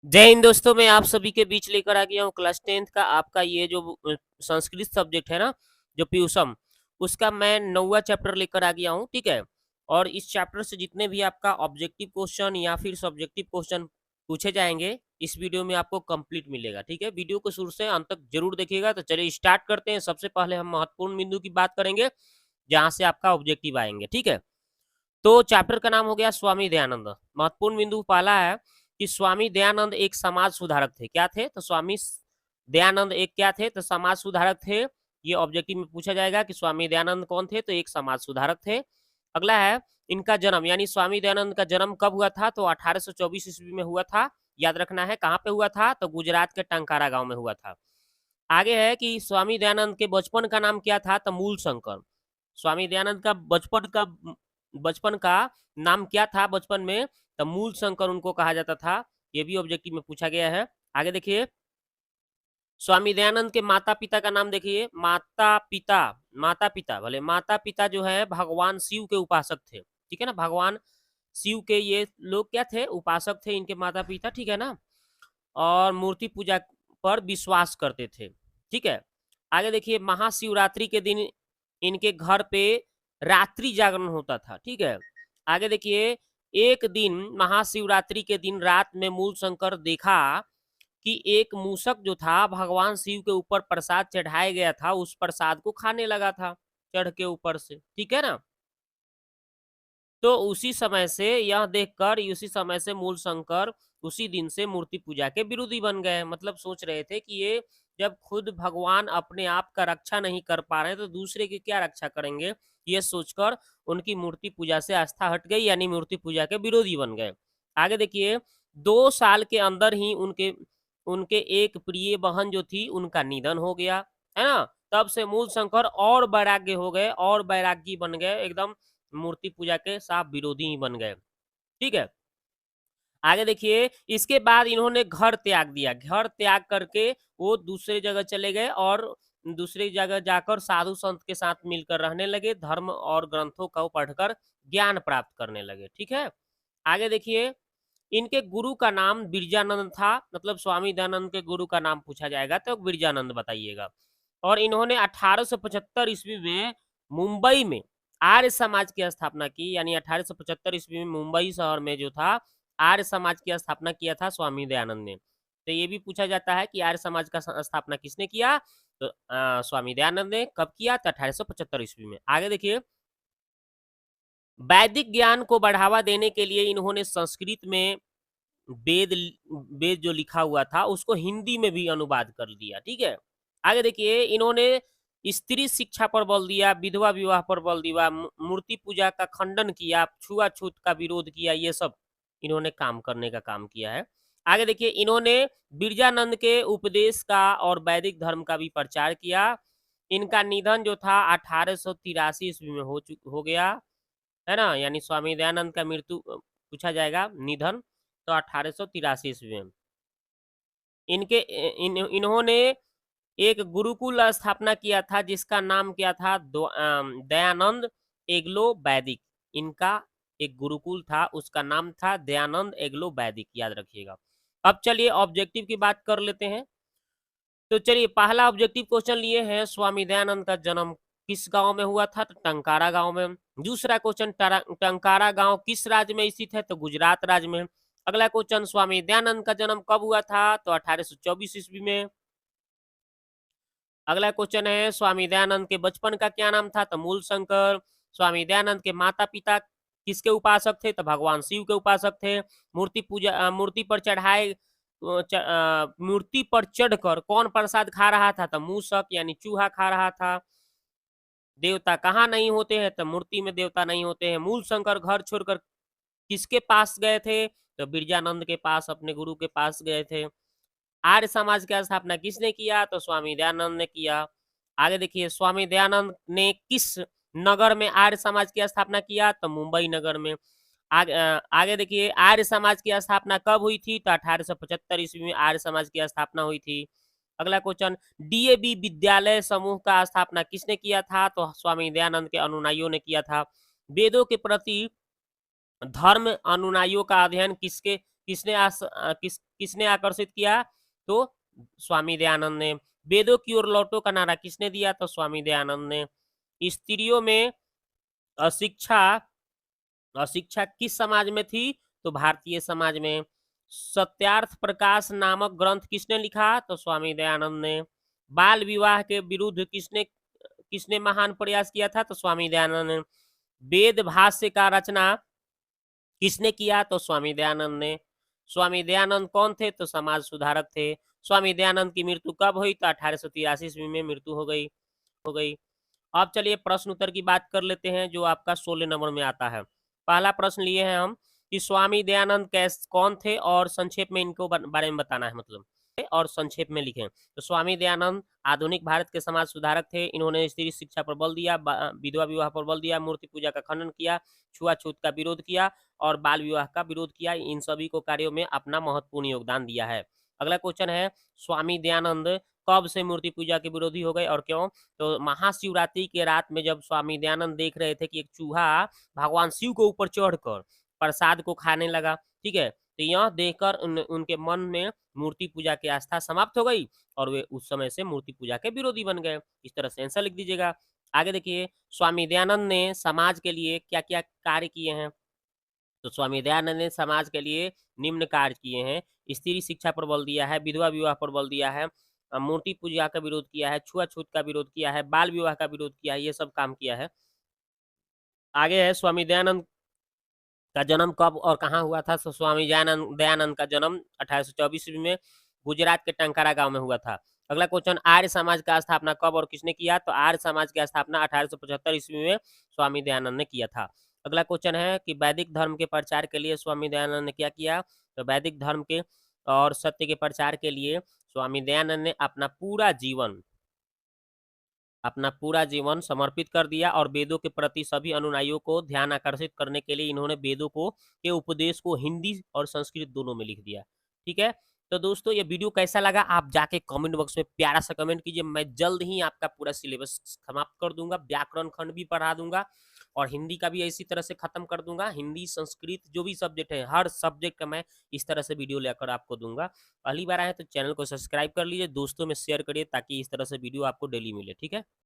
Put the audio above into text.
जय हिंद दोस्तों, मैं आप सभी के बीच लेकर आ गया हूँ क्लास 10th का आपका ये जो संस्कृत सब्जेक्ट है ना, जो पीयूषम, उसका मैं 9वां चैप्टर लेकर आ गया हूँ, ठीक है। और इस चैप्टर से जितने भी आपका ऑब्जेक्टिव क्वेश्चन या फिर सब्जेक्टिव क्वेश्चन पूछे जाएंगे, इस वीडियो में आपको कंप्लीट मिलेगा, ठीक है। वीडियो को शुरू से अंत तक जरूर देखिएगा। तो चलिए स्टार्ट करते हैं। सबसे पहले हम महत्वपूर्ण बिंदु की बात करेंगे, जहाँ से आपका ऑब्जेक्टिव आएंगे, ठीक है। तो चैप्टर का नाम हो गया स्वामी दयानंद। महत्वपूर्ण बिंदु पहला है कि स्वामी दयानंद एक समाज सुधारक थे। क्या थे? तो स्वामी दयानंद एक क्या थे? तो समाज सुधारक थे। ये ऑब्जेक्टिव में पूछा जाएगा कि स्वामी दयानंद कौन थे? तो एक समाज सुधारक थे। अगला है इनका जन्म, यानी स्वामी दयानंद का जन्म कब हुआ था? तो 1824 ईस्वी में हुआ था। याद रखना है कहाँ पे हुआ था? तो गुजरात के टंकारा गांव में हुआ था। आगे है कि स्वामी दयानंद के बचपन का नाम क्या था? तो मूल शंकर। स्वामी दयानंद का बचपन का नाम क्या था बचपन में? तो मूल शंकर उनको कहा जाता था। ये भी ऑब्जेक्टिव में पूछा गया है। आगे देखिए, स्वामी दयानंद के माता पिता का नाम देखिए। माता पिता भले माता पिता जो है भगवान शिव के उपासक थे, ठीक है ना। भगवान शिव के ये लोग क्या थे? उपासक थे इनके माता पिता, ठीक है ना। और मूर्ति पूजा पर विश्वास करते थे, ठीक है। आगे देखिए, महाशिवरात्रि के दिन इनके घर पे रात्रि जागरण होता था, ठीक है। आगे देखिए, एक दिन महाशिवरात्रि के दिन रात में मूल शंकर देखा कि एक मूषक जो था भगवान शिव के ऊपर प्रसाद चढ़ाया गया था, उस प्रसाद को खाने लगा था चढ़ के ऊपर से, ठीक है ना। तो उसी समय से यह देखकर उसी समय से मूल शंकर उसी दिन से मूर्ति पूजा के विरोधी बन गए। मतलब सोच रहे थे कि ये जब खुद भगवान अपने आप का रक्षा नहीं कर पा रहे तो दूसरे की क्या रक्षा करेंगे, ये सोचकर उनकी मूर्ति पूजा से आस्था हट गई, यानी मूर्ति पूजा के विरोधी बन गए। आगे देखिए, 2 साल के अंदर ही उनके उनके एक प्रिय बहन जो थी उनका निधन हो गया, है ना। तब से मूल शंकर और वैराग्य हो गए और वैरागी बन गए, एकदम मूर्ति पूजा के साफ विरोधी ही बन गए, ठीक है। आगे देखिए, इसके बाद इन्होंने घर त्याग दिया। घर त्याग करके वो दूसरे जगह चले गए और दूसरी जगह जाकर साधु संत के साथ मिलकर रहने लगे, धर्म और ग्रंथों को पढ़कर ज्ञान प्राप्त करने लगे, ठीक है। आगे देखिए, इनके गुरु का नाम बिरजानंद था। मतलब स्वामी दयानंद के गुरु का नाम पूछा जाएगा तो बिरजानंद बताइएगा। और इन्होंने 1875 ईस्वी में मुंबई में आर्य समाज की स्थापना की, यानी 1875 ईस्वी में मुंबई शहर में जो था आर्य समाज की स्थापना किया था स्वामी दयानंद ने। तो ये भी पूछा जाता है कि आर्य समाज का स्थापना किसने किया? तो स्वामी दयानंद ने। कब किया? तो 1875 ईस्वी में। आगे देखिए, वैदिक ज्ञान को बढ़ावा देने के लिए इन्होंने संस्कृत में वेद वेद जो लिखा हुआ था उसको हिंदी में भी अनुवाद कर दिया, ठीक है। आगे देखिए, इन्होंने स्त्री शिक्षा पर बल दिया, विधवा विवाह पर बल दिया, मूर्ति पूजा का खंडन किया, छुआछूत का विरोध किया, ये सब इन्होंने काम करने का काम किया है। आगे देखिए, इन्होंने बिरजानंद के उपदेश का और वैदिक धर्म का भी प्रचार किया। इनका निधन जो था 1883 ईस्वी में हो गया, है ना। यानी स्वामी दयानंद का मृत्यु पूछा जाएगा, निधन तो 1883 ईस्वी में। इन्होंने एक गुरुकुल स्थापना किया था जिसका नाम क्या था? दयानंद एग्लो वैदिक। इनका एक गुरुकुल था, उसका नाम था दयानंद एग्लो वैदिक, याद रखिएगा। अब चलिए ऑब्जेक्टिव की बात कर लेते हैं। तो चलिए, पहला ऑब्जेक्टिव क्वेश्चन लिए हैं, स्वामी दयानंद का जन्म किस गांव में हुआ था? तो टंकारा गांव में। दूसरा क्वेश्चन, टंकारा गांव किस राज्य में स्थित है? तो गुजरात राज्य में। अगला क्वेश्चन, स्वामी दयानंद का जन्म कब हुआ था? तो 1824 ईस्वी में। अगला क्वेश्चन है, स्वामी दयानंद के बचपन का क्या नाम था? तो मूल शंकर। स्वामी दयानंद के माता पिता किसके उपासक थे? तो भगवान शिव के उपासक थे। मूर्ति पर चढ़ाए मूर्ति पर चढ़कर कौन प्रसाद खा रहा था? तो मूषक यानी चूहा खा रहा था। देवता कहाँ नहीं होते हैं? तो मूर्ति में देवता नहीं होते हैं। मूल शंकर घर छोड़कर किसके पास गए थे? तो बिरजानंद के पास, अपने गुरु के पास गए थे। आर्य समाज की स्थापना किसने किया? तो स्वामी दयानंद ने किया। आगे देखिए, स्वामी दयानंद ने किस नगर में आर्य समाज की स्थापना किया? तो मुंबई नगर में। आगे देखिए, आर्य समाज की स्थापना कब हुई थी? तो 1875 ईस्वी में आर्य समाज की स्थापना हुई थी। अगला क्वेश्चन, डीएवी विद्यालय समूह का स्थापना किसने किया था? तो स्वामी दयानंद के अनुयायियों ने किया था। वेदों के प्रति धर्म अनुयायियों का अध्ययन किसने आकर्षित किया? तो स्वामी दयानंद ने। वेदों की ओर लौटो का नारा किसने दिया? तो स्वामी दयानंद ने। स्त्रियों में अशिक्षा अशिक्षा किस समाज में थी? तो भारतीय समाज में। सत्यार्थ प्रकाश नामक ग्रंथ किसने लिखा? तो स्वामी दयानंद ने। बाल विवाह के विरुद्ध किसने किसने महान प्रयास किया था? तो स्वामी दयानंद ने। वेद भाष्य का रचना किसने किया? तो स्वामी दयानंद ने। स्वामी दयानंद कौन थे? तो समाज सुधारक थे। स्वामी दयानंद की मृत्यु कब हुई? तो 1883 ईस्वी में मृत्यु हो गई। अब चलिए प्रश्न उत्तर की बात कर लेते हैं जो आपका 16 नंबर में आता है। पहला प्रश्न लिए हैं हम कि स्वामी दयानंद कौन थे और संक्षेप में इनको बारे में बताना है, मतलब और संक्षेप में लिखें। तो स्वामी दयानंद आधुनिक भारत के समाज सुधारक थे। इन्होंने स्त्री शिक्षा पर बल दिया, विधवा विवाह पर बल दिया, मूर्ति पूजा का खंडन किया, छुआछूत का विरोध किया और बाल विवाह का विरोध किया। इन सभी को कार्यों में अपना महत्वपूर्ण योगदान दिया है। अगला क्वेश्चन है, स्वामी दयानंद कब से मूर्ति पूजा के विरोधी हो गए और क्यों? तो महाशिवरात्रि के रात में जब स्वामी दयानंद देख रहे थे कि एक चूहा भगवान शिव के ऊपर चढ़कर प्रसाद को खाने लगा, ठीक है, तो यह देखकर उनके मन में मूर्ति पूजा की आस्था समाप्त हो गई और वे उस समय से मूर्ति पूजा के विरोधी बन गए। इस तरह से आंसर लिख दीजिएगा। आगे देखिए, स्वामी दयानंद ने समाज के लिए क्या क्या कार्य किए हैं? तो स्वामी दयानंद ने समाज के लिए निम्न कार्य किए हैं। स्त्री शिक्षा पर बल दिया है, विधवा विवाह पर बल दिया है, मूर्ति पूजा का विरोध किया है, छुआछूत का विरोध किया है, बाल विवाह का विरोध किया है, ये सब काम किया है। आगे है, स्वामी दयानंद का जन्म कब और कहाँ हुआ था? तो स्वामी दयानंद का जन्म 1824 ईस्वी में गुजरात के टंकारा गांव में हुआ था। अगला क्वेश्चन, आर्य समाज का स्थापना कब और किसने किया? तो आर्य समाज की स्थापना 1875 ईस्वी में स्वामी दयानंद ने किया था। अगला क्वेश्चन है कि वैदिक धर्म के प्रचार के लिए स्वामी दयानंद ने क्या किया? तो वैदिक धर्म के और सत्य के प्रचार के लिए स्वामी दयानंद ने अपना पूरा जीवन समर्पित कर दिया और वेदों के प्रति सभी अनुयायियों को ध्यान आकर्षित करने के लिए इन्होंने वेदों को के उपदेश को हिंदी और संस्कृत दोनों में लिख दिया। ठीक है, तो दोस्तों ये वीडियो कैसा लगा आप जाके कमेंट बॉक्स में प्यारा सा कमेंट कीजिए। मैं जल्द ही आपका पूरा सिलेबस समाप्त कर दूंगा, व्याकरण खंड भी पढ़ा दूंगा और हिंदी का भी इसी तरह से खत्म कर दूंगा। हिंदी संस्कृत जो भी सब्जेक्ट है, हर सब्जेक्ट का मैं इस तरह से वीडियो लेकर आपको दूंगा। पहली बार आए तो चैनल को सब्सक्राइब कर लीजिए, दोस्तों में शेयर करिए ताकि इस तरह से वीडियो आपको डेली मिले। ठीक है।